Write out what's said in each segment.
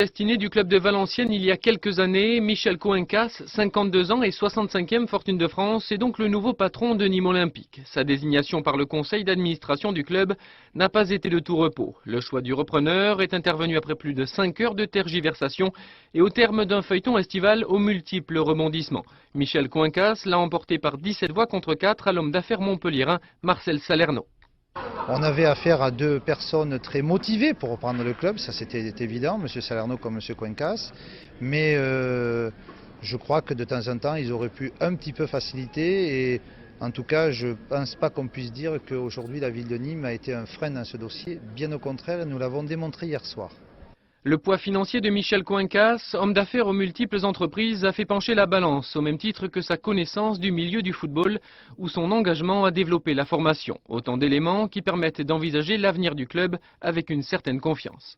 Destiné du club de Valenciennes il y a quelques années, Michel Coencas, 52 ans et 65e fortune de France, est donc le nouveau patron de Nîmes Olympique. Sa désignation par le conseil d'administration du club n'a pas été de tout repos. Le choix du repreneur est intervenu après plus de 5 heures de tergiversation et au terme d'un feuilleton estival aux multiples rebondissements. Michel Coencas l'a emporté par 17 voix contre 4 à l'homme d'affaires montpelliérain Marcel Salerno. On avait affaire à deux personnes très motivées pour reprendre le club, ça c'était évident, M. Salerno comme M. Coencas. Mais je crois que de temps en temps, ils auraient pu un petit peu faciliter. Et en tout cas, je ne pense pas qu'on puisse dire qu'aujourd'hui la ville de Nîmes a été un frein dans ce dossier. Bien au contraire, nous l'avons démontré hier soir. Le poids financier de Michel Coencas, homme d'affaires aux multiples entreprises, a fait pencher la balance, au même titre que sa connaissance du milieu du football ou son engagement à développer la formation. Autant d'éléments qui permettent d'envisager l'avenir du club avec une certaine confiance.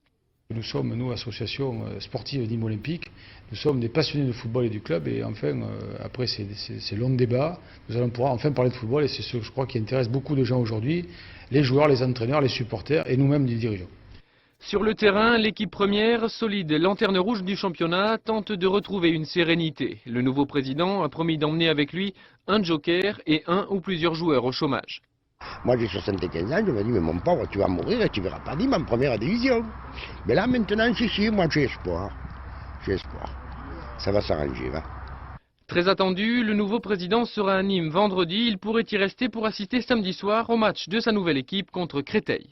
Nous sommes, nous, association sportive Nîmes Olympique, nous sommes des passionnés de football et du club et enfin, après ces longs débats, nous allons pouvoir enfin parler de football et c'est ce que je crois qui intéresse beaucoup de gens aujourd'hui, les joueurs, les entraîneurs, les supporters et nous-mêmes les dirigeants. Sur le terrain, l'équipe première, solide lanterne rouge du championnat, tente de retrouver une sérénité. Le nouveau président a promis d'emmener avec lui un joker et un ou plusieurs joueurs au chômage. Moi j'ai 75 ans, je me dis mais mon pauvre tu vas mourir et tu verras pas Nîmes en première division. Mais là maintenant si, moi j'ai espoir. Ça va s'arranger, va. Très attendu, le nouveau président sera à Nîmes vendredi. Il pourrait y rester pour assister samedi soir au match de sa nouvelle équipe contre Créteil.